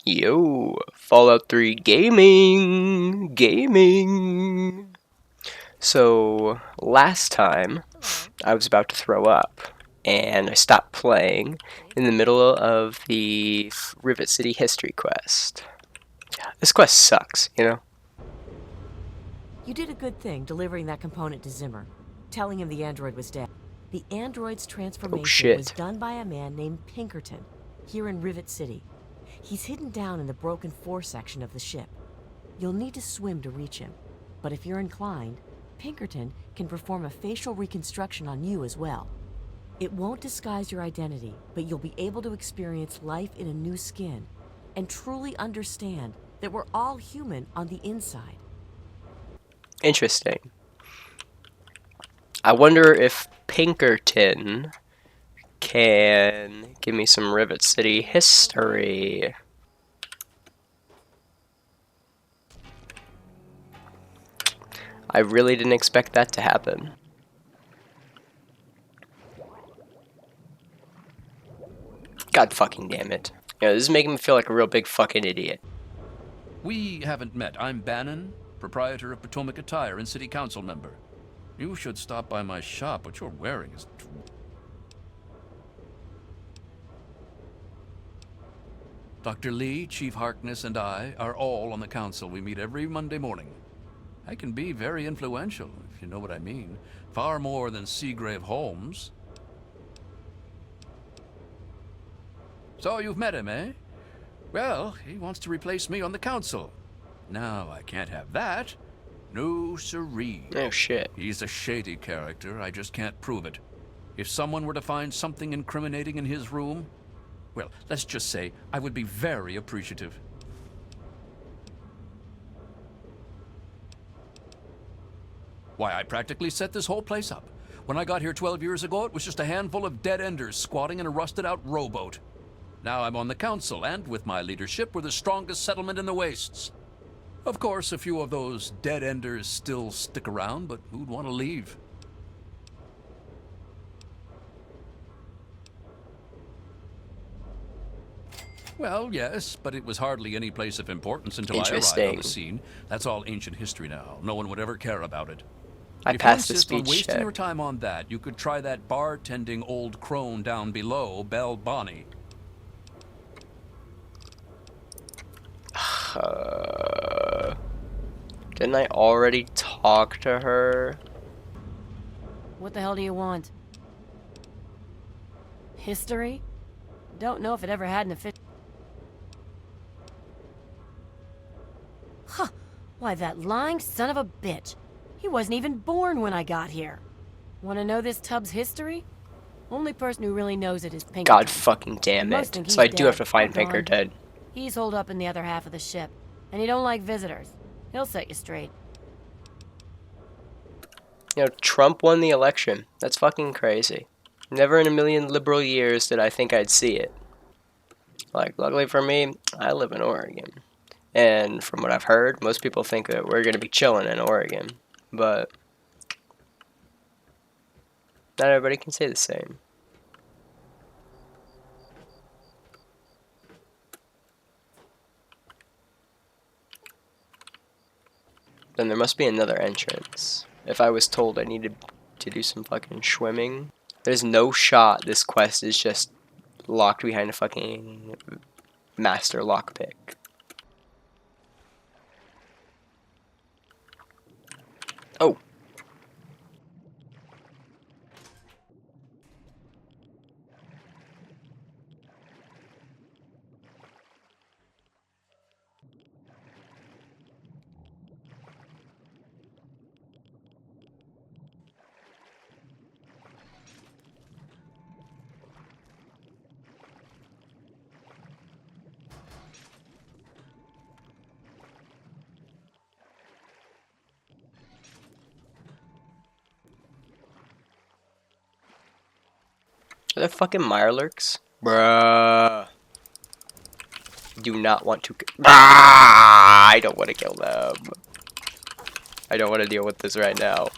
Yo, Fallout 3 gaming. So, last time I was about to throw up and I stopped playing in the middle of the Rivet City history quest. This quest sucks, you know? You did a good thing delivering that component to Zimmer, telling him the android was dead. The android's transformation was done by a man named Pinkerton, here in Rivet City. He's hidden down in the broken fore section of the ship. You'll need to swim to reach him, but if you're inclined, Pinkerton can perform a facial reconstruction on you as well. It won't disguise your identity, but you'll be able to experience life in a new skin and truly understand that we're all human on the inside. Interesting. I wonder if Pinkerton can give me some Rivet City history. I really didn't expect that to happen. God fucking damn it. You know, this is making me feel like a real big fucking idiot. We haven't met. I'm Bannon, proprietor of Potomac Attire and city council member. You should stop by my shop. What you're wearing is... Dr. Lee, Chief Harkness, and I are all on the council. We meet every Monday morning. I can be very influential, if you know what I mean. Far more than Seagrave Holmes. So you've met him, eh? Well, he wants to replace me on the council. Now, I can't have that. No siree. Oh shit. He's a shady character. I just can't prove it. If someone were to find something incriminating in his room, well, let's just say I would be very appreciative. Why, I practically set this whole place up. When I got here 12 years ago, it was just a handful of dead-enders squatting in a rusted-out rowboat. Now I'm on the council, and with my leadership, we're the strongest settlement in the wastes. Of course, a few of those dead-enders still stick around, but who'd want to leave? Well, yes, but it was hardly any place of importance until I arrived on the scene. That's all ancient history now. No one would ever care about it. I passed the speech check. If you insist on wasting your time on that, you could try that bartending old crone down below, Belle Bonnie. Didn't I already talk to her? What the hell do you want? History? Don't know if it ever had an official... Huh! Why, that lying son of a bitch. He wasn't even born when I got here. Want to know this tub's history? Only person who really knows it is Pinkerton. God fucking damn it. So I do have to find Pinkerton. He's holed up in the other half of the ship, and he don't like visitors. He'll set you straight. You know, Trump won the election. That's fucking crazy. Never in a million liberal years did I think I'd see it. Like, luckily for me, I live in Oregon. And from what I've heard, most people think that we're going to be chilling in Oregon. But not everybody can say the same. Then there must be another entrance. If I was told I needed to do some fucking swimming. There's no shot this quest is just locked behind a fucking master lockpick. Oh. Are there fucking mirelurks? Bruh. Do not want to... I don't want to kill them. I don't want to deal with this right now.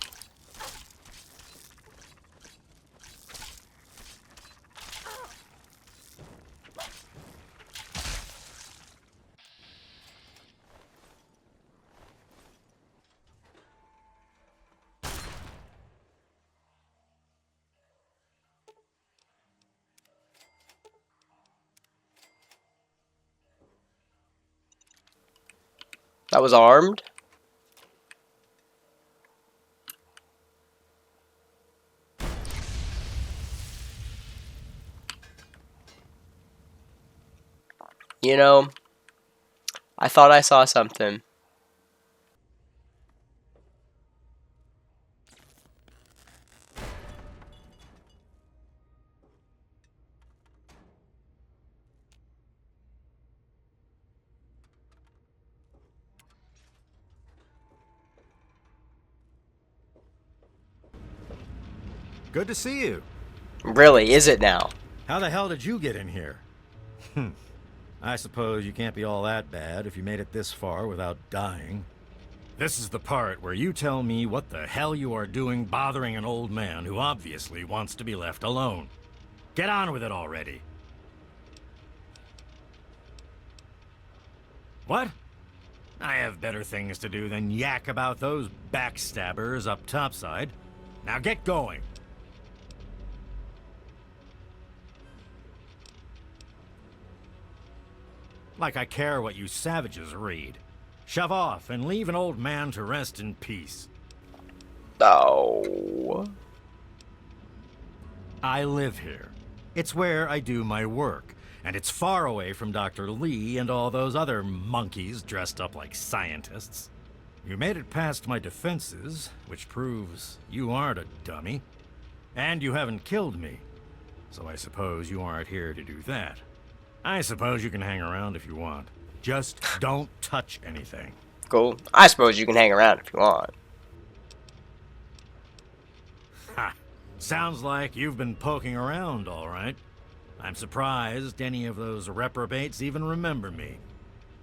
That was armed? You know, I thought I saw something. Good to see you. Really, is it now? How the hell did you get in here? I suppose you can't be all that bad if you made it this far without dying. This is the part where you tell me what the hell you are doing bothering an old man who obviously wants to be left alone. Get on with it already. What? I have better things to do than yak about those backstabbers up topside. Now get going. Like I care what you savages read. Shove off and leave an old man to rest in peace. Oh. I live here. It's where I do my work, and it's far away from Dr. Lee and all those other monkeys dressed up like scientists. You made it past my defenses, which proves you aren't a dummy. And you haven't killed me, so I suppose you aren't here to do that. I suppose you can hang around if you want. Just don't touch anything. Cool. I suppose you can hang around if you want. Ha! Sounds like you've been poking around, all right. I'm surprised any of those reprobates even remember me.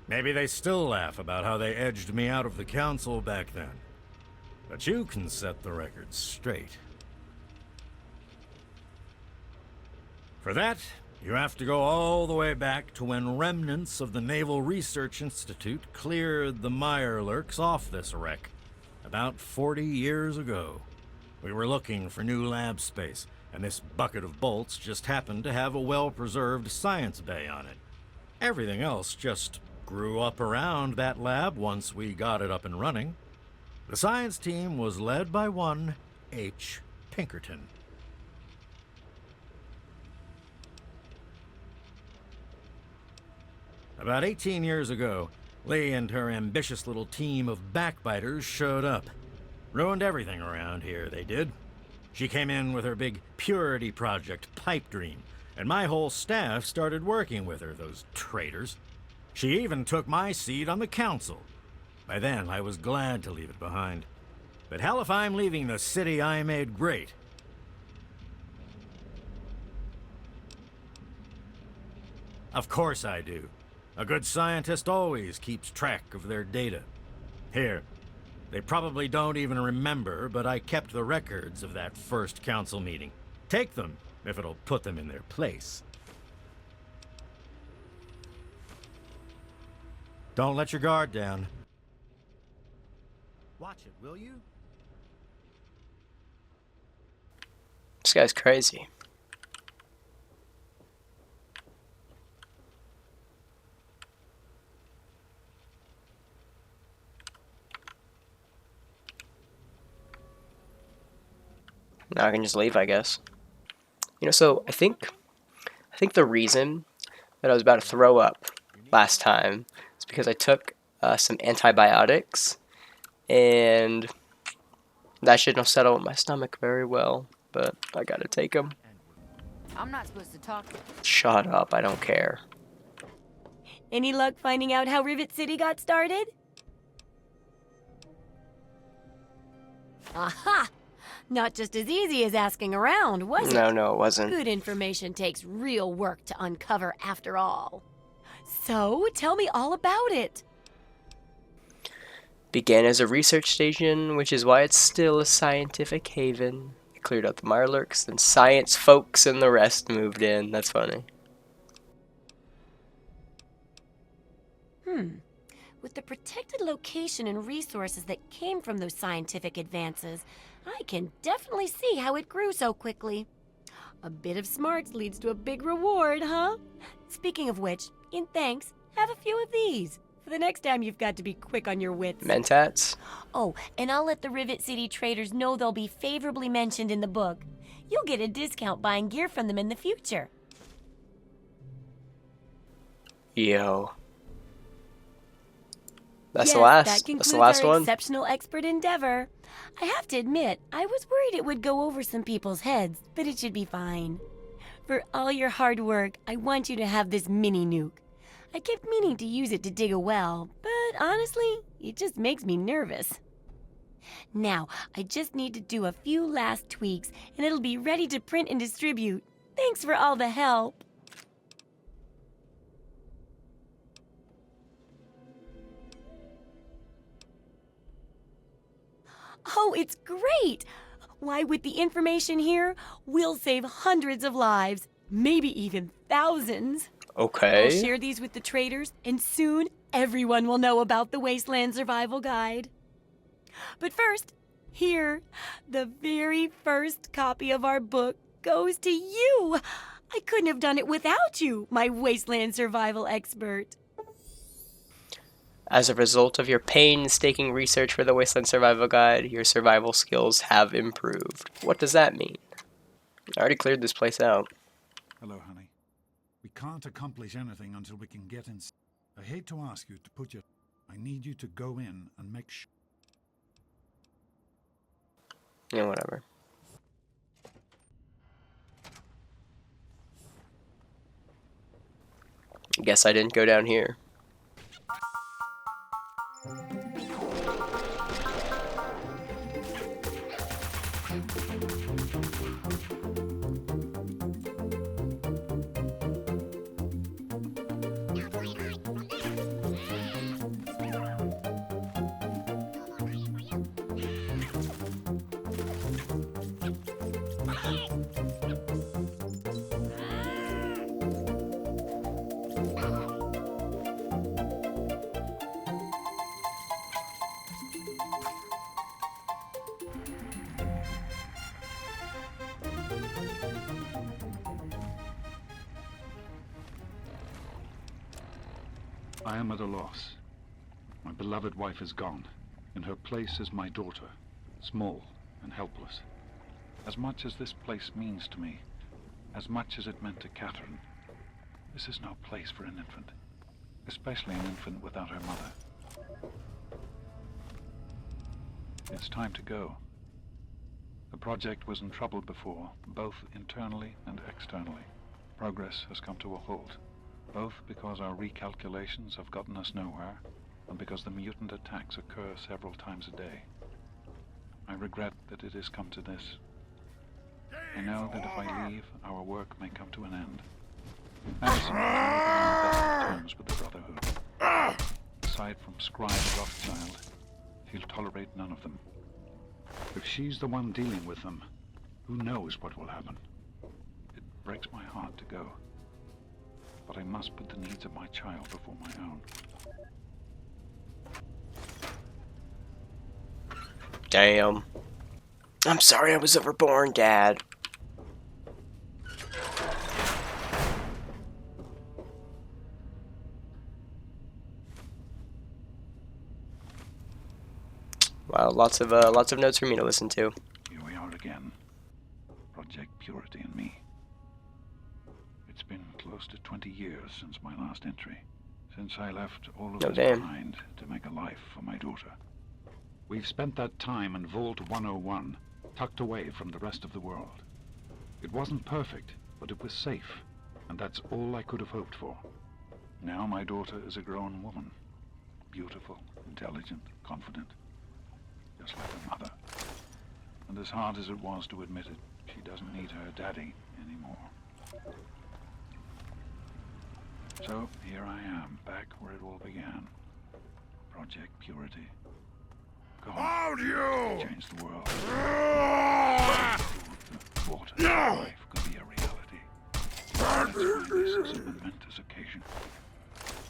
Maybe they still laugh about how they edged me out of the council back then. But you can set the record straight. For that, you have to go all the way back to when remnants of the Naval Research Institute cleared the Mirelurks off this wreck, about 40 years ago. We were looking for new lab space, and this bucket of bolts just happened to have a well-preserved science bay on it. Everything else just grew up around that lab once we got it up and running. The science team was led by one H. Pinkerton. About 18 years ago, Lee and her ambitious little team of backbiters showed up. Ruined everything around here, they did. She came in with her big purity project pipe dream, and my whole staff started working with her, those traitors. She even took my seat on the council. By then, I was glad to leave it behind. But hell if I'm leaving the city I made great. Of course I do. A good scientist always keeps track of their data. Here, they probably don't even remember, but I kept the records of that first council meeting. Take them, if it'll put them in their place. Don't let your guard down. Watch it, will you? This guy's crazy. Now I can just leave, I guess. You know, so I think the reason that I was about to throw up last time is because I took some antibiotics, and that shouldn't have settled with my stomach very well, but I gotta take them. I'm not supposed to talk. Shut up, I don't care. Any luck finding out how Rivet City got started? Aha! Not just as easy as asking around, was it? No, it wasn't. Good information takes real work to uncover after all. So, tell me all about it. Began as a research station, which is why it's still a scientific haven. It cleared out the Mirelurks, then science folks and the rest moved in. That's funny. With the protected location and resources that came from those scientific advances, I can definitely see how it grew so quickly. A bit of smarts leads to a big reward, huh? Speaking of which, in thanks, have a few of these. For the next time, you've got to be quick on your wits. Mentats? Oh, and I'll let the Rivet City traders know they'll be favorably mentioned in the book. You'll get a discount buying gear from them in the future. Yo. That's Yes, the last. that concludes That's the last our one. exceptional expert endeavor. I have to admit, I was worried it would go over some people's heads, but it should be fine. For all your hard work, I want you to have this mini nuke. I kept meaning to use it to dig a well, but honestly, it just makes me nervous. Now, I just need to do a few last tweaks, and it'll be ready to print and distribute. Thanks for all the help. Oh, it's great! Why, with the information here, we'll save hundreds of lives, maybe even thousands. Okay. I'll share these with the traders, and soon everyone will know about the Wasteland Survival Guide. But first, here, the very first copy of our book goes to you. I couldn't have done it without you, my Wasteland Survival expert. As a result of your painstaking research for the Wasteland Survival Guide, your survival skills have improved. What does that mean? I already cleared this place out. Hello, honey. We can't accomplish anything until we can get in. I hate to ask you to put your... I need you to go in and make sure... Yeah, whatever. Guess I didn't go down here. I am at a loss. My beloved wife is gone. In her place is my daughter, small and helpless. As much as this place means to me, as much as it meant to Catherine, this is no place for an infant, especially an infant without her mother. It's time to go. The project was in trouble before, both internally and externally. Progress has come to a halt, both because our recalculations have gotten us nowhere, and because the mutant attacks occur several times a day. I regret that it has come to this. I know that if I leave, our work may come to an end. Madison is on the best terms with the Brotherhood. Aside from Scribe Rothschild, he'll tolerate none of them. If she's the one dealing with them, who knows what will happen? It breaks my heart to go. But I must put the needs of my child before my own. Damn. I'm sorry I was overborn, Dad. Wow, lots of notes for me to listen to. Here we are again. Project Purity and me. It's been close to 20 years since my last entry. Since I left all of this behind to make a life for my daughter. We've spent that time in Vault 101, tucked away from the rest of the world. It wasn't perfect, but it was safe, and that's all I could have hoped for. Now my daughter is a grown woman. Beautiful, intelligent, confident. Just like her mother. And as hard as it was to admit it, she doesn't need her daddy anymore. So here I am, back where it all began. Project Purity. God, how do you change the world? Water life could be a reality. That's why this is a momentous occasion.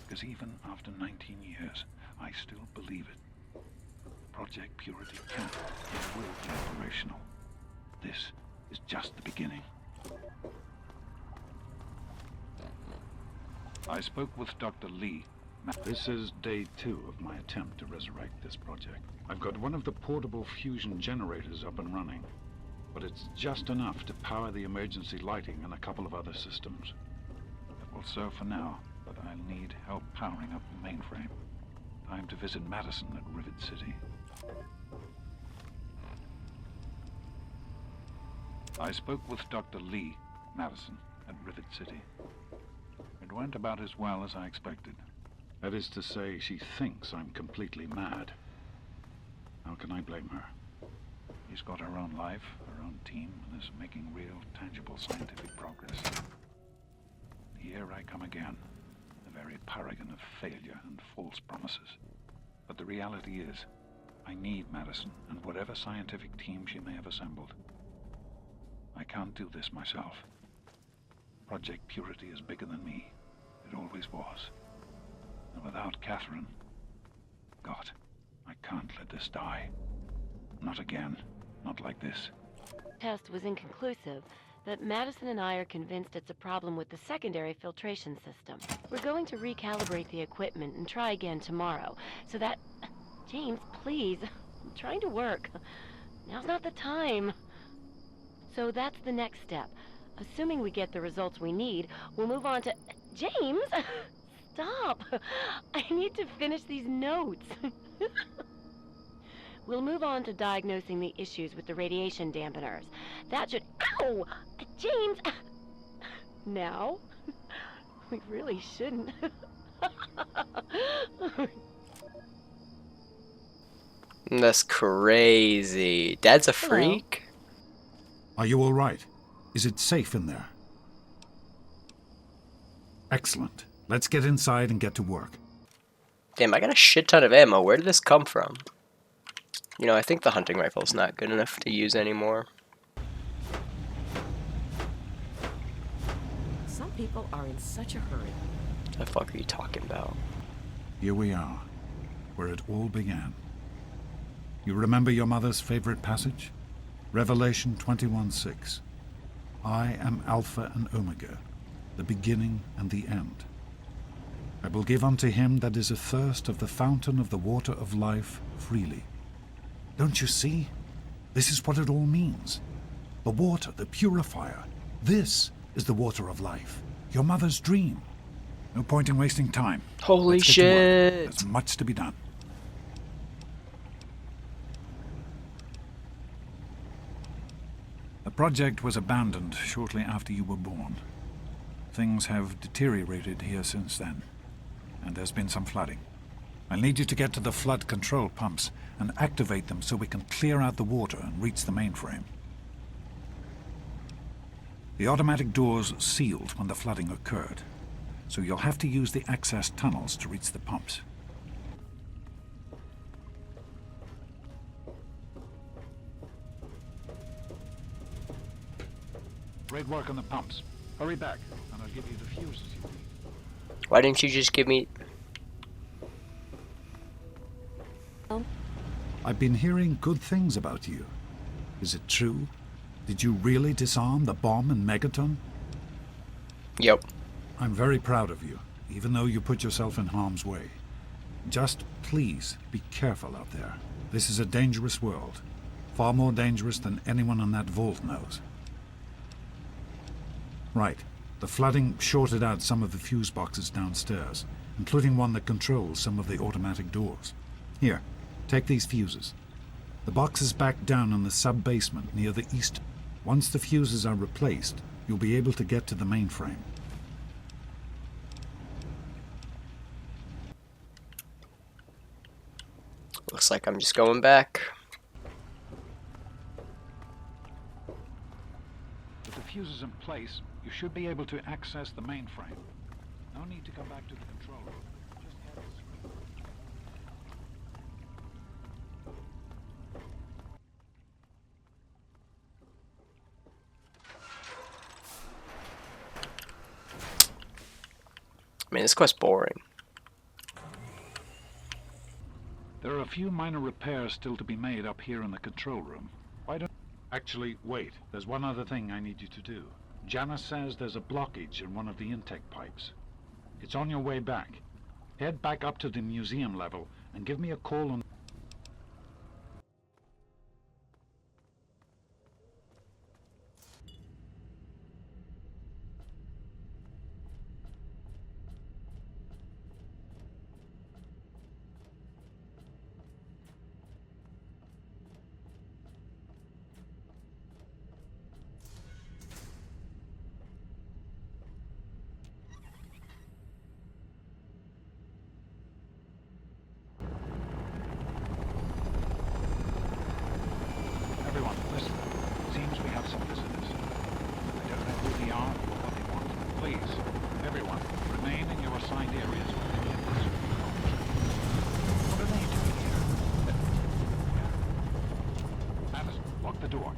Because even after 19 years, I still believe it. Project Purity can and will be operational. This is just the beginning. I spoke with Dr. Lee. This is day 2 of my attempt to resurrect this project. I've got one of the portable fusion generators up and running, but it's just enough to power the emergency lighting and a couple of other systems. It will serve for now, but I'll need help powering up the mainframe. Time to visit Madison at Rivet City. I spoke with Dr. Lee, Madison, at Rivet City. It went about as well as I expected. That is to say, she thinks I'm completely mad. How can I blame her? She's got her own life, her own team, and is making real, tangible scientific progress. Here I come again, the very paragon of failure and false promises. But the reality is, I need Madison and whatever scientific team she may have assembled. I can't do this myself. Project Purity is bigger than me. It always was. And without Catherine, God, I can't let this die. Not again. Not like this. Test was inconclusive, but Madison and I are convinced it's a problem with the secondary filtration system. We're going to recalibrate the equipment and try again tomorrow, so that... James, please. I'm trying to work. Now's not the time. So that's the next step. Assuming we get the results we need, we'll move on to... James! Stop! I need to finish these notes. We'll move on to diagnosing the issues with the radiation dampeners. That should... Ow! James! Now? We really shouldn't. That's crazy. Dad's a freak? Are you all right? Is it safe in there? Excellent. Let's get inside and get to work. Damn, I got a shit ton of ammo. Where did this come from? You know, I think the hunting rifle's not good enough to use anymore. Some people are in such a hurry. What the fuck are you talking about? Here we are, where it all began. You remember your mother's favorite passage? Revelation 21:6. I am Alpha and Omega, the beginning and the end. I will give unto him that is athirst of the fountain of the water of life freely. Don't you see? This is what it all means. The water, the purifier. This is the water of life. Your mother's dream. No point in wasting time. Holy Let's get to work. shit! There's much to be done. The project was abandoned shortly after you were born. Things have deteriorated here since then, and there's been some flooding. I'll need you to get to the flood control pumps and activate them so we can clear out the water and reach the mainframe. The automatic doors sealed when the flooding occurred, so you'll have to use the access tunnels to reach the pumps. Great work on the pumps. Hurry back, and I'll give you the fuses you need. Why didn't you just give me... I've been hearing good things about you. Is it true? Did you really disarm the bomb in Megaton? Yep. I'm very proud of you, even though you put yourself in harm's way. Just please be careful out there. This is a dangerous world. Far more dangerous than anyone in that vault knows. Right. The flooding shorted out some of the fuse boxes downstairs, including one that controls some of the automatic doors. Here, take these fuses. The box is back down in the sub-basement near the east. Once the fuses are replaced, you'll be able to get to the mainframe. Looks like I'm just going back. With the fuses in place, you should be able to access the mainframe. No need to come back to the control room. Just head straight. I mean, this quest's boring. There are a few minor repairs still to be made up here in the control room. Why don't... Actually, wait. There's one other thing I need you to do. Janice says there's a blockage in one of the intake pipes. It's on your way back. Head back up to the museum level and give me a call on... Everyone, listen. Seems we have some visitors. I don't know who they are or what they want. Please, everyone, remain in your assigned areas within the invisible culture. What are they doing here? Alice, lock the door.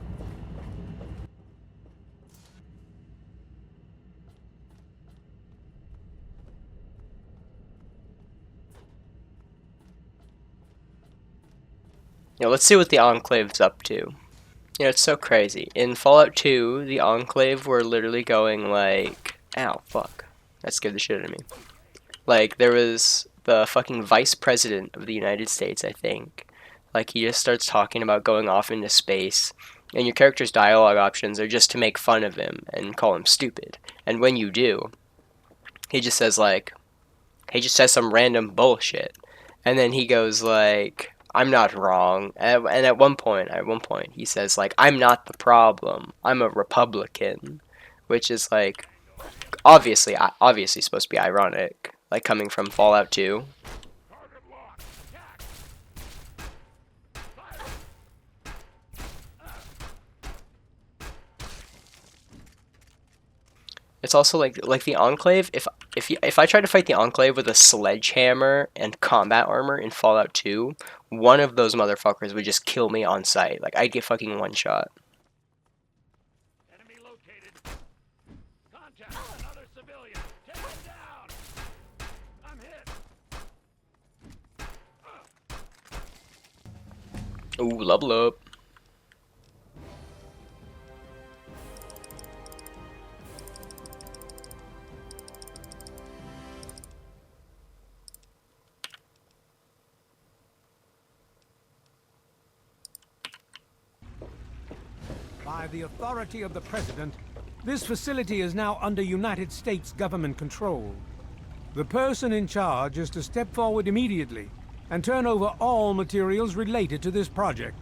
Let's see what the Enclave's up to. It's so crazy. In Fallout 2, the Enclave were literally going like... Ow, fuck. That scared the shit out of me. Like, there was the fucking Vice President of the United States, I think. Like, he just starts talking about going off into space. And your character's dialogue options are just to make fun of him and call him stupid. And when you do, he just says, like... He just says some random bullshit. And then he goes, like... I'm not wrong. And at one point, he says, like, I'm not the problem. I'm a Republican. Which is, like, obviously supposed to be ironic. Like, coming from Fallout 2. It's also like the Enclave. If I tried to fight the Enclave with a sledgehammer and combat armor in Fallout 2, one of those motherfuckers would just kill me on sight. Like, I'd get fucking one shot. Enemy located. Contact another civilian. Take him down. I'm hit. Ooh, level up. By the authority of the President, this facility is now under United States government control. The person in charge is to step forward immediately and turn over all materials related to this project.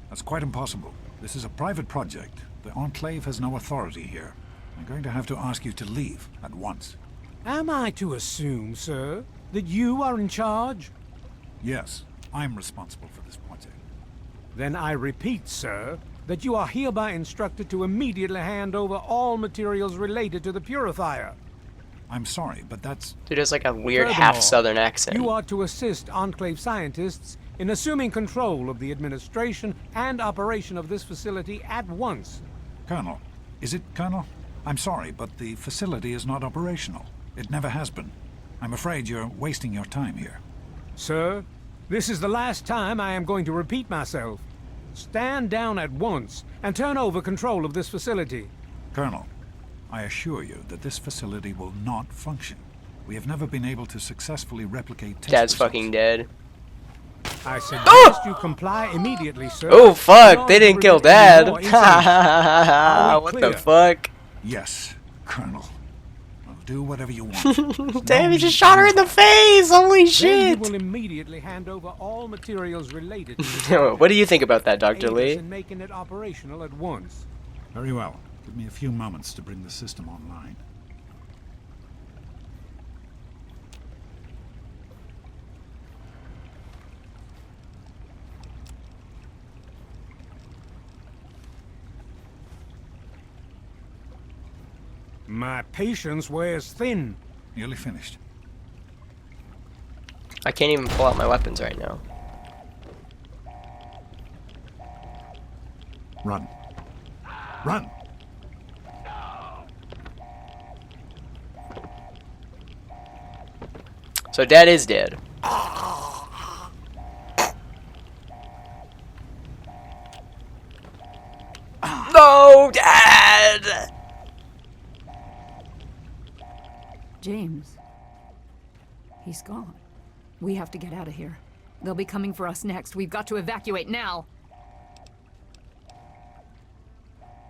That's quite impossible. This is a private project. The Enclave has no authority here. I'm going to have to ask you to leave at once. Am I to assume, sir, that you are in charge? Yes, I'm responsible for this project. Then I repeat, sir, that you are hereby instructed to immediately hand over all materials related to the purifier. I'm sorry, but that's... Dude has like a weird Furthermore, half-southern accent. You are to assist Enclave scientists in assuming control of the administration and operation of this facility at once. Colonel. Is it Colonel? I'm sorry, but the facility is not operational. It never has been. I'm afraid you're wasting your time here. Sir, this is the last time I am going to repeat myself. Stand down at once and turn over control of this facility. Colonel, I assure you that this facility will not function. We have never been able to successfully replicate test Dad's results. fucking dead. I suggest you comply immediately, sir. Oh fuck, they Not didn't to kill prevent Dad. any more incidents. Are we What the clear? fuck? Yes, Colonel. Well, do whatever you want. There's Damn, no he just need shot to her in the move face! Holy Then you shit! will immediately hand over all materials related to this What do you think about that, Dr. Aid us Lee? in making it operational at once. on. Very well. Give me a few moments to bring the system online. My patience wears thin. Nearly finished. I can't even pull out my weapons right now. Run. Run! So Dad is dead. No, Dad! James. He's gone. We have to get out of here. They'll be coming for us next. We've got to evacuate now!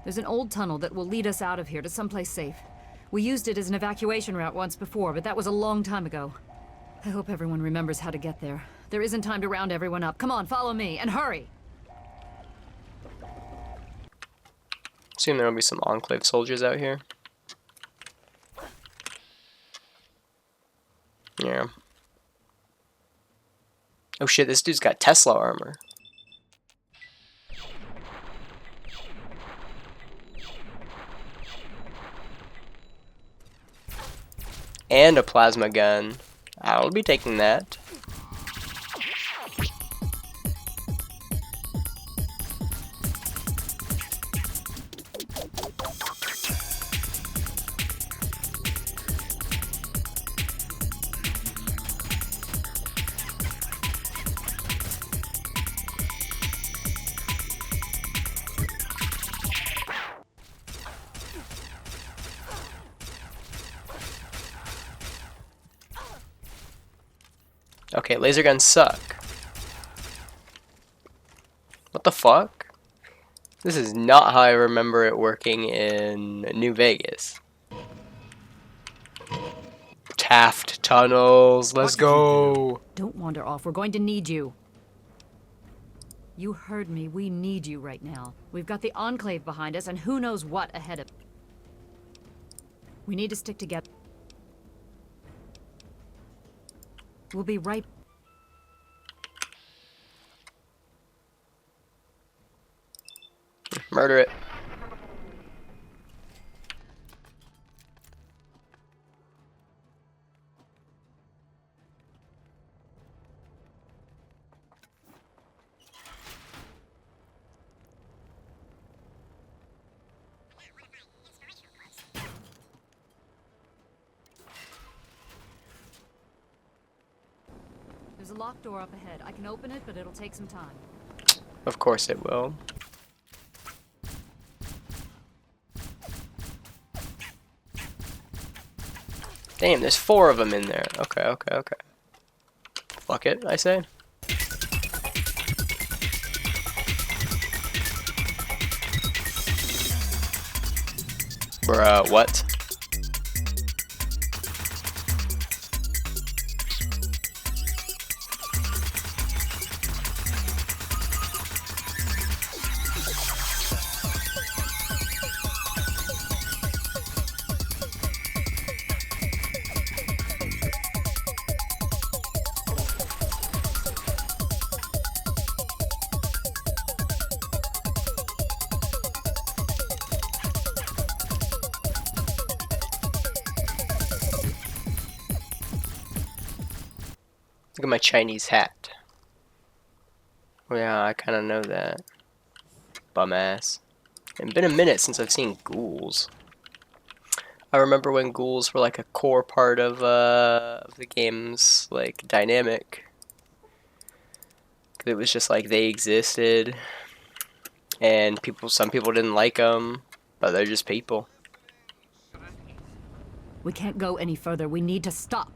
There's an old tunnel that will lead us out of here to someplace safe. We used it as an evacuation route once before, but that was a long time ago. I hope everyone remembers how to get there. There isn't time to round everyone up. Come on, follow me, and hurry! Assume there'll be some Enclave soldiers out here. Yeah. Oh shit, this dude's got Tesla armor. And a plasma gun. I'll be taking that. Okay, laser guns suck. What the fuck? This is not how I remember it working in New Vegas. Taft tunnels, let's go. Don't wander off. We're going to need you. You heard me. We need you right now. We've got the Enclave behind us, and who knows what ahead of... We need to stick together. We'll be right... Murder it. There's a locked door up ahead. I can open it, but it'll take some time. Of course it will. Damn, there's 4 of them in there. Okay, okay, okay. Fuck it, I say. Bruh, what? Look at my Chinese hat. Oh yeah, I kind of know that. Bum ass. It's been a minute since I've seen ghouls. I remember when ghouls were like a core part of the game's like dynamic. 'Cause it was just like they existed, and some people didn't like them, but they're just people. We can't go any further. We need to stop.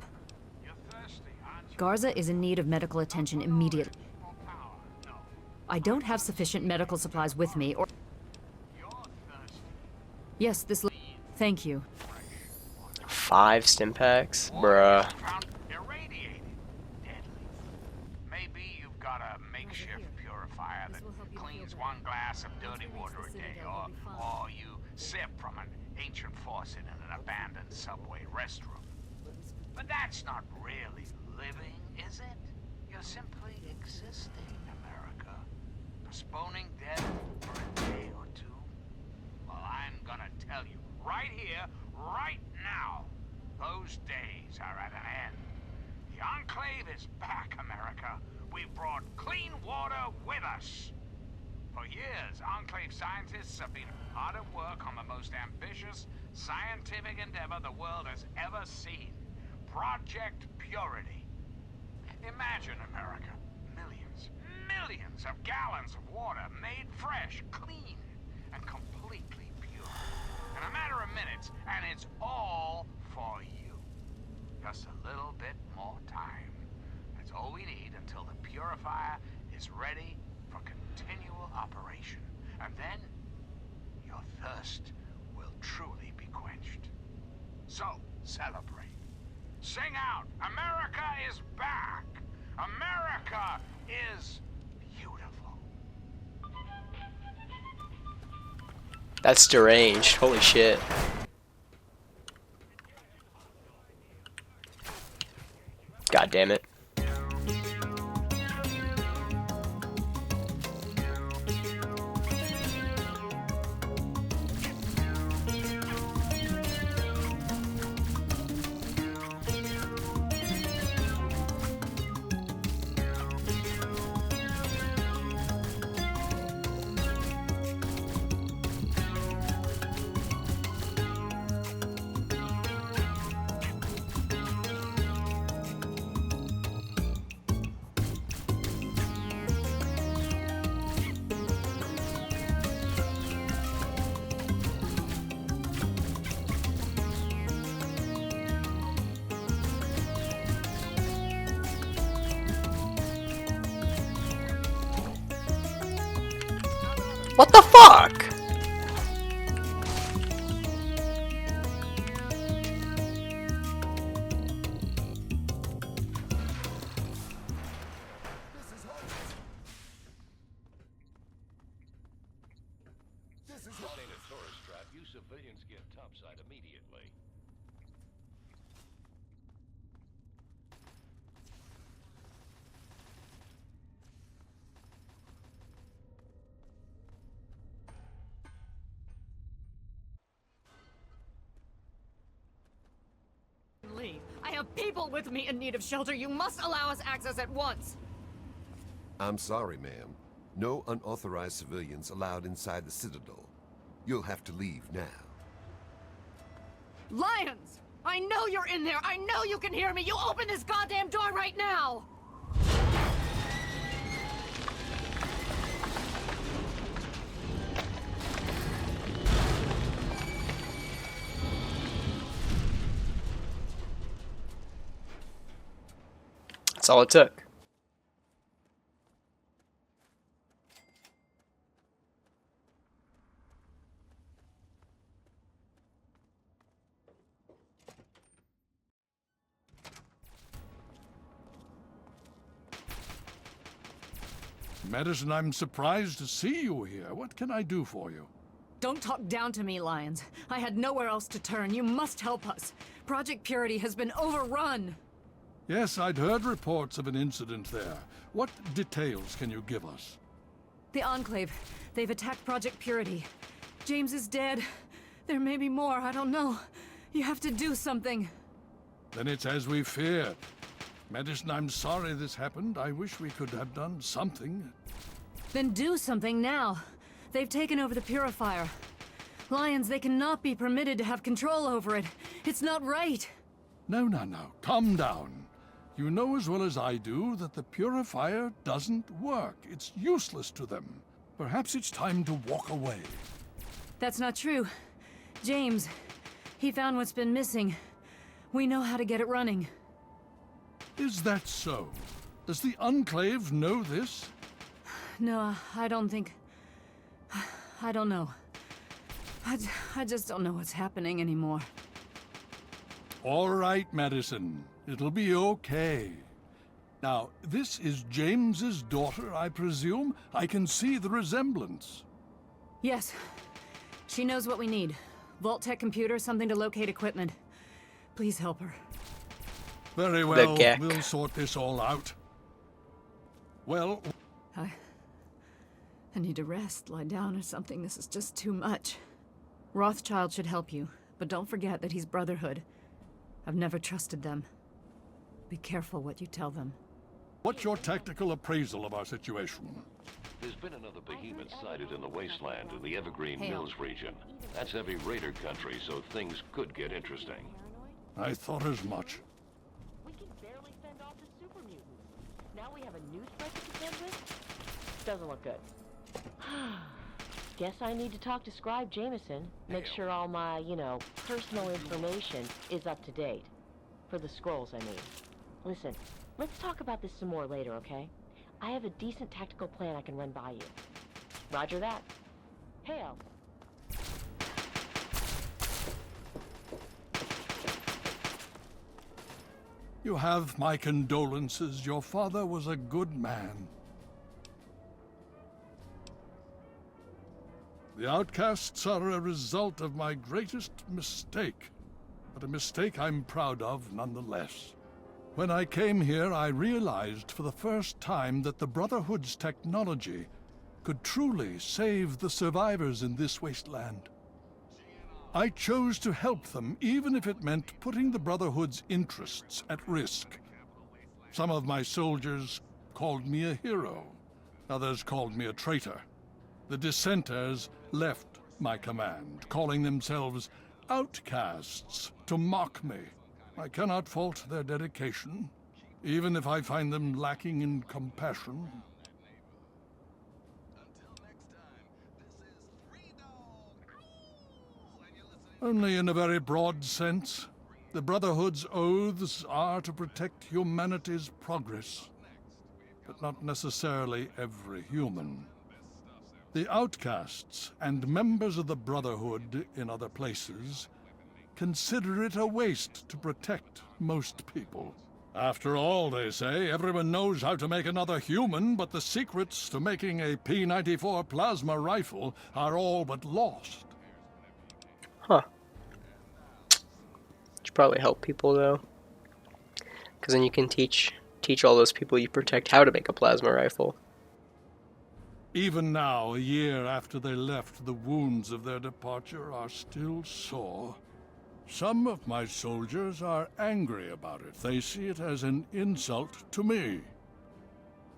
Garza is in need of medical attention immediately. I don't have sufficient medical supplies with me, or... Yes, this... Thank you. 5 stim packs? Bruh. Maybe you've got a makeshift purifier that cleans 1 glass of dirty water a day, or you sip from an ancient faucet in an abandoned subway restroom. But that's not really living, is it? You're simply existing, America. Postponing death for a day or 2. Well, I'm gonna tell you, right here, right now, those days are at an end. The Enclave is back, America. We've brought clean water with us. For years, Enclave scientists have been hard at work on the most ambitious scientific endeavor the world has ever seen. Project Purity. Imagine, America, millions of gallons of water made fresh, clean, and completely pure. In a matter of minutes, and it's all for you. Just a little bit more time. That's all we need until the purifier is ready for continual operation. And then your thirst will truly be quenched. So, celebrate. Sing out, America is back! America is beautiful. That's deranged. Holy shit. God damn it. What the fuck? This ain't a tourist trap. You civilians get topside immediately. Leave. I have people with me in need of shelter. You must allow us access at once. I'm sorry, ma'am. No unauthorized civilians allowed inside the Citadel. You'll have to leave now. Lions! I know you're in there! I know you can hear me! You open this goddamn door right now! That's all it took. Madison, I'm surprised to see you here. What can I do for you? Don't talk down to me, Lions. I had nowhere else to turn. You must help us. Project Purity has been overrun. Yes, I'd heard reports of an incident there. What details can you give us? The Enclave. They've attacked Project Purity. James is dead. There may be more, I don't know. You have to do something. Then it's as we feared. Madison, I'm sorry this happened. I wish we could have done something. Then do something now. They've taken over the Purifier. Lions, they cannot be permitted to have control over it. It's not right. No. Calm down. You know as well as I do that the Purifier doesn't work. It's useless to them. Perhaps it's time to walk away. That's not true. James, he found what's been missing. We know how to get it running. Is that so? Does the Enclave know this? No, I don't think... I don't know. I just don't know what's happening anymore. All right, Madison. It'll be okay. Now, this is James's daughter, I presume? I can see the resemblance. Yes. She knows what we need. Vault-Tec computer, something to locate equipment. Please help her. Very well. We'll sort this all out. Well... I need to rest, lie down or something. This is just too much. Rothschild should help you, but don't forget that he's Brotherhood. I've never trusted them. Be careful what you tell them. What's your tactical appraisal of our situation? There's been another behemoth sighted in the wasteland in the Evergreen Mills region. That's heavy raider country, so things could get interesting. I thought as much. We can barely fend off the super mutants. Now we have a new threat to contend with? Doesn't look good. Guess I need to talk to Scribe Jameson. Make sure all my, personal information is up to date. For the scrolls, I mean. Listen, let's talk about this some more later, okay? I have a decent tactical plan I can run by you. Roger that. Hail. You have my condolences. Your father was a good man. The outcasts are a result of my greatest mistake, but a mistake I'm proud of nonetheless. When I came here, I realized for the first time that the Brotherhood's technology could truly save the survivors in this wasteland. I chose to help them, even if it meant putting the Brotherhood's interests at risk. Some of my soldiers called me a hero. Others called me a traitor. The dissenters left my command, calling themselves outcasts to mock me. I cannot fault their dedication, even if I find them lacking in compassion. Only in a very broad sense. The Brotherhood's oaths are to protect humanity's progress, but not necessarily every human. The outcasts and members of the Brotherhood in other places consider it a waste to protect most people. After all, they say, everyone knows how to make another human, but the secrets to making a P-94 plasma rifle are all but lost. Huh. Should probably help people though, because then you can teach all those people you protect how to make a plasma rifle. Even now, a year after they left, the wounds of their departure are still sore. Some of my soldiers are angry about it. They see it as an insult to me.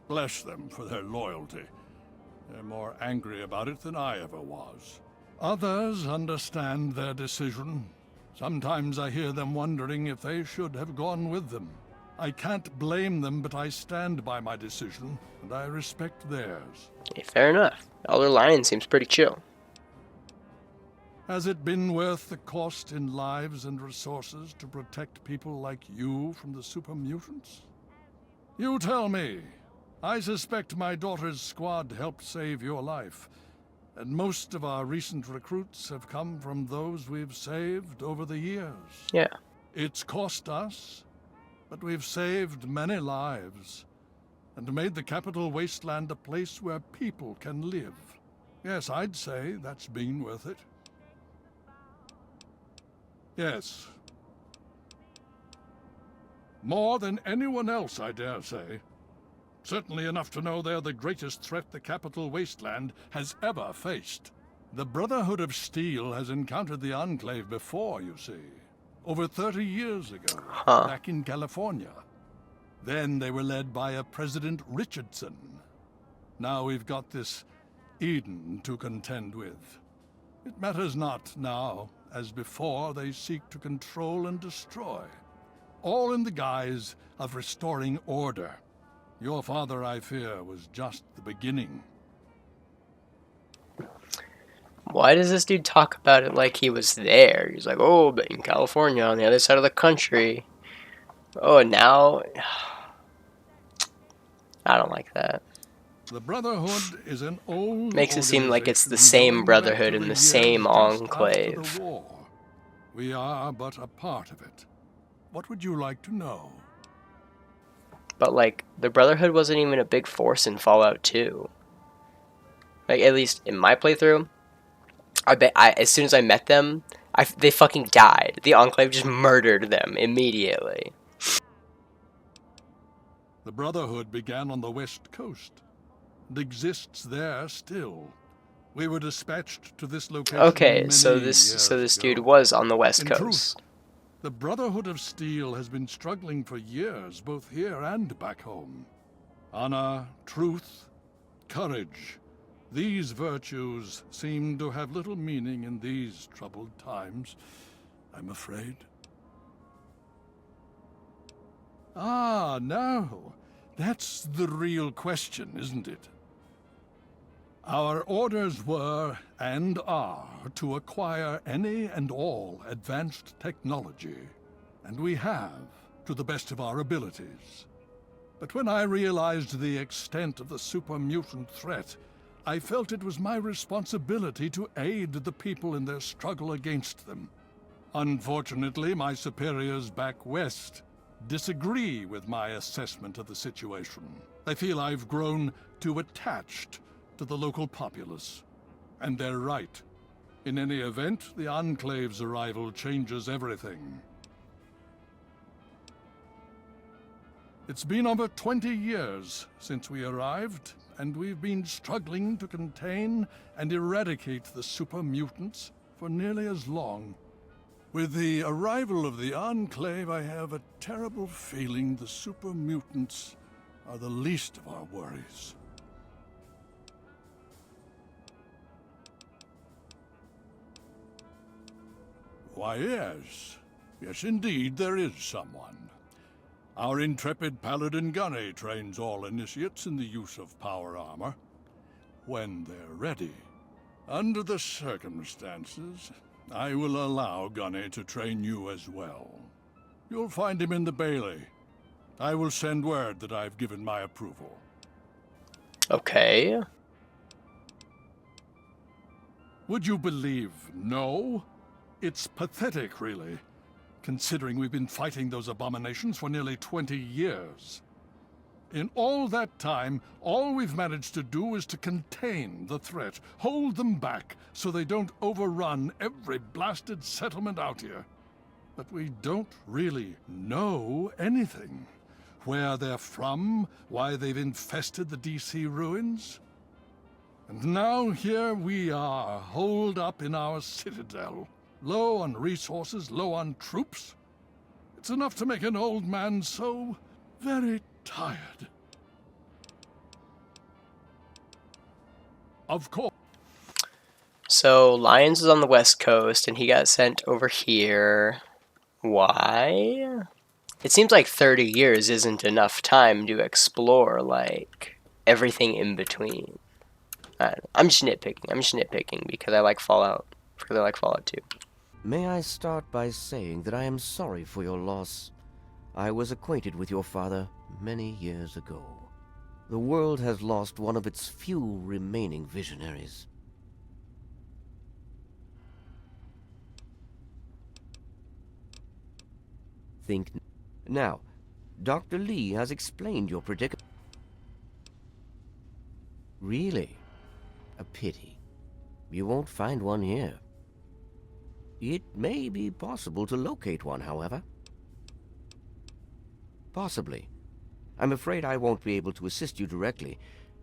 Bless them for their loyalty. They're more angry about it than I ever was. Others understand their decision. Sometimes I hear them wondering if they should have gone with them. I can't blame them, but I stand by my decision, and I respect theirs. Yeah, fair enough. Elder Lion seems pretty chill. Has it been worth the cost in lives and resources to protect people like you from the super mutants? You tell me. I suspect my daughter's squad helped save your life, and most of our recent recruits have come from those we've saved over the years. Yeah. It's cost us, but we've saved many lives, and made the capital wasteland a place where people can live. Yes, I'd say that's been worth it. Yes. More than anyone else, I dare say. Certainly enough to know they're the greatest threat the capital wasteland has ever faced. The Brotherhood of Steel has encountered the Enclave before, you see. Over 30 years ago, back in California. Then they were led by a President Richardson. Now we've got this Eden to contend with. It matters not now. As before, they seek to control and destroy. All in the guise of restoring order. Your father, I fear, was just the beginning. Why does this dude talk about it like he was there? He's like, oh, but in California, on the other side of the country. Oh, and now... I don't like that. The Brotherhood is an old Makes it seem like it's the same Brotherhood and the same Enclave. We are but a part of it. What would you like to know? But, like, the Brotherhood wasn't even a big force in Fallout 2. Like, at least in my playthrough, as soon as I met them, they fucking died. The Enclave just murdered them immediately. The Brotherhood began on the West Coast and exists there still. We were dispatched to this location. Okay, so this dude was on the West Coast. Truth, the Brotherhood of Steel has been struggling for years, both here and back home. Honor, truth, courage. These virtues seem to have little meaning in these troubled times, I'm afraid. Ah, no. That's the real question, isn't it? Our orders were, and are, to acquire any and all advanced technology. And we have. to the best of our abilities. But when I realized the extent of the super mutant threat, I felt it was my responsibility to aid the people in their struggle against them. Unfortunately, my superiors back west disagree with my assessment of the situation. They feel I've grown too attached to the local populace. And they're right. In any event, the Enclave's arrival changes everything. It's been over 20 years since we arrived, and we've been struggling to contain and eradicate the super mutants for nearly as long. With the arrival of the Enclave, I have a terrible feeling the super mutants are the least of our worries. Why, yes. Yes, indeed, there is someone. Our intrepid paladin Gunny trains all initiates in the use of power armor. When they're ready. Under the circumstances, I will allow Gunny to train you as well. You'll find him in the Bailey. I will send word that I've given my approval. Okay. Would you believe no? It's pathetic, really, considering we've been fighting those abominations for nearly 20 years. In all that time, all we've managed to do is to contain the threat, hold them back so they don't overrun every blasted settlement out here. But we don't really know anything. Where they're from, why they've infested the DC ruins. And now here we are, holed up in our citadel. Low on resources, low on troops. It's enough to make an old man so very tired. Of course. So Lyons is on the West Coast and he got sent over here. Why? It seems like 30 years isn't enough time to explore, like, everything in between. I'm just nitpicking because I like Fallout. Because I like Fallout 2. May I start by saying that I am sorry for your loss. I was acquainted with your father many years ago. The world has lost one of its few remaining visionaries. Now, Dr. Lee has explained your predicament. Really? A pity. You won't find one here. It may be possible to locate one, however. Possibly. I'm afraid I won't be able to assist you directly.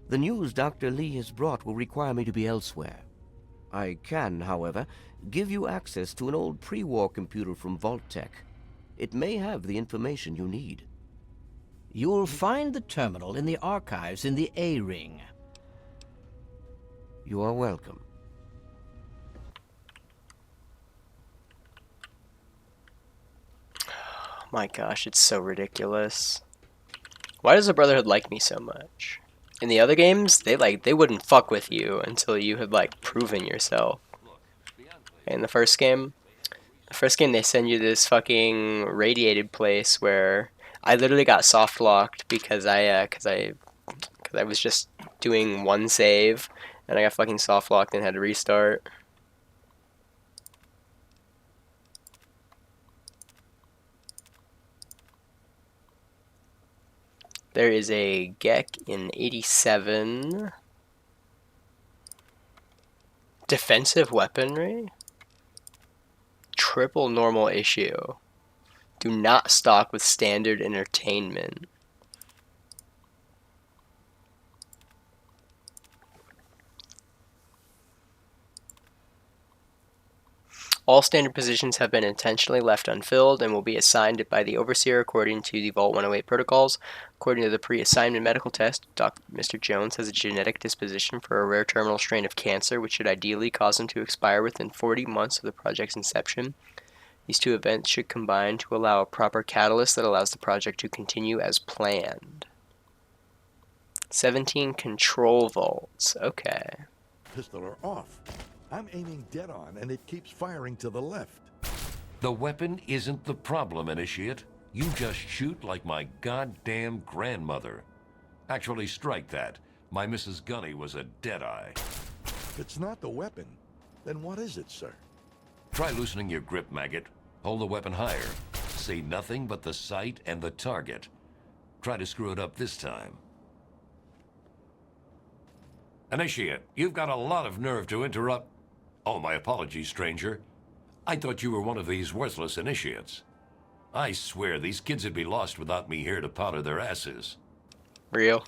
The news Dr. Lee has brought will require me to be elsewhere. I can, however, give you access to an old pre-war computer from Vault Tech. It may have the information you need. You'll find the terminal in the archives in the A-Ring. You are welcome. My gosh, it's so ridiculous. Why does the Brotherhood like me so much? In the other games, they wouldn't fuck with you until you had like proven yourself. In the first game, they send you this fucking radiated place where I literally got soft locked because I was just doing one save and I got fucking soft locked and had to restart. There is a Gek in 87. Defensive weaponry? Triple normal issue. Do not stock with standard entertainment. All standard positions have been intentionally left unfilled and will be assigned by the Overseer according to the Vault 108 protocols. According to the pre-assignment medical test, Mr. Jones has a genetic disposition for a rare terminal strain of cancer, which should ideally cause him to expire within 40 months of the project's inception. These two events should combine to allow a proper catalyst that allows the project to continue as planned. 17 control vaults. Okay. Pistol are off. I'm aiming dead on, and it keeps firing to the left. The weapon isn't the problem, Initiate. You just shoot like my goddamn grandmother. Actually, strike that. My Mrs. Gunny was a deadeye. If it's not the weapon, then what is it, sir? Try loosening your grip, maggot. Hold the weapon higher. See nothing but the sight and the target. Try to screw it up this time. Initiate, you've got a lot of nerve to interrupt. Oh, my apologies, stranger. I thought you were one of these worthless initiates. I swear these kids would be lost without me here to powder their asses. Real.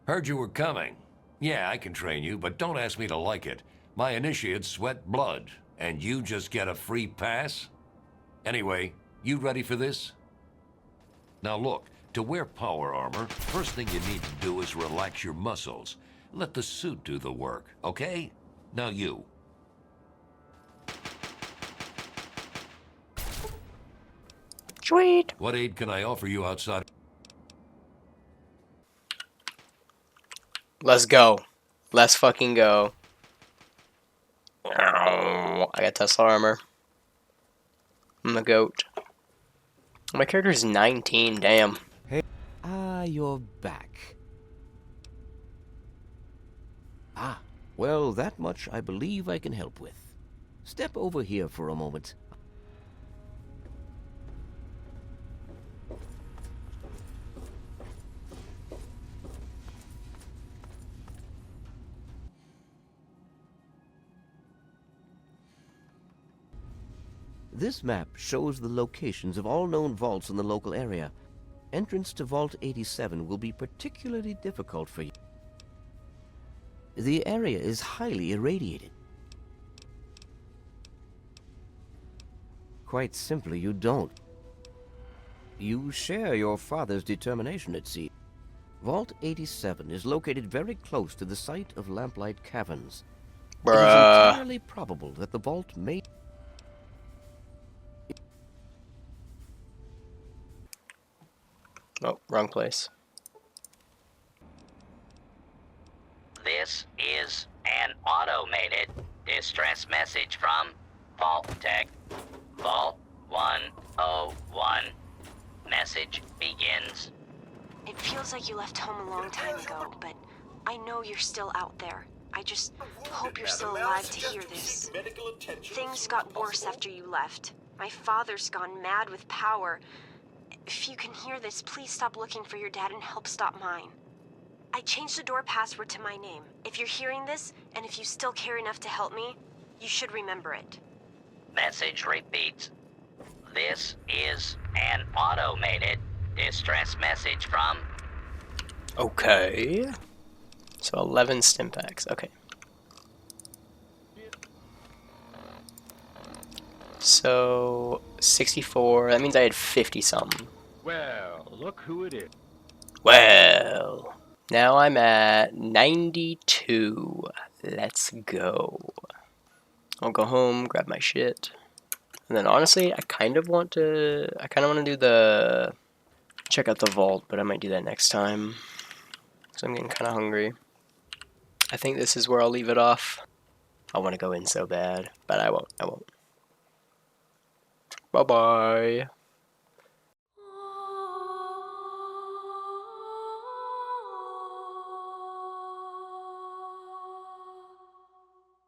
Heard you were coming. Yeah, I can train you, but don't ask me to like it. My initiates sweat blood, and you just get a free pass? Anyway, you ready for this? Now look, to wear power armor, first thing you need to do is relax your muscles. Let the suit do the work, okay? Now you. Sweet. What aid can I offer you outside? Let's go. Let's fucking go. I got Tesla armor. I'm the goat. My character's 19, damn. Hey. You're back. Well, that much I believe I can help with. Step over here for a moment. This map shows the locations of all known vaults in the local area. Entrance to Vault 87 will be particularly difficult for you. The area is highly irradiated. Quite simply, you don't. You share your father's determination, it seems. Vault 87 is located very close to the site of Lamplight Caverns. It is entirely probable that the vault may... Oh, wrong place. This is an automated distress message from Vault Tech. Vault 101. Message begins. It feels like you left home a long time ago, but I know you're still out there. I just hope you're still alive to hear this. Things got worse after you left. My father's gone mad with power. If you can hear this, please stop looking for your dad and help stop mine. I changed the door password to my name. If you're hearing this, and if you still care enough to help me, you should remember it. Message repeats. This is an automated distress message from... Okay. So 11 stim packs. Okay. So 64. That means I had 50 something. Well, look who it is. Well, now I'm at 92. Let's go. I'll go home, grab my shit. And then honestly, I kind of want to do the check out the vault, but I might do that next time. So I'm getting kind of hungry. I think this is where I'll leave it off. I want to go in so bad, but I won't. Bye-bye.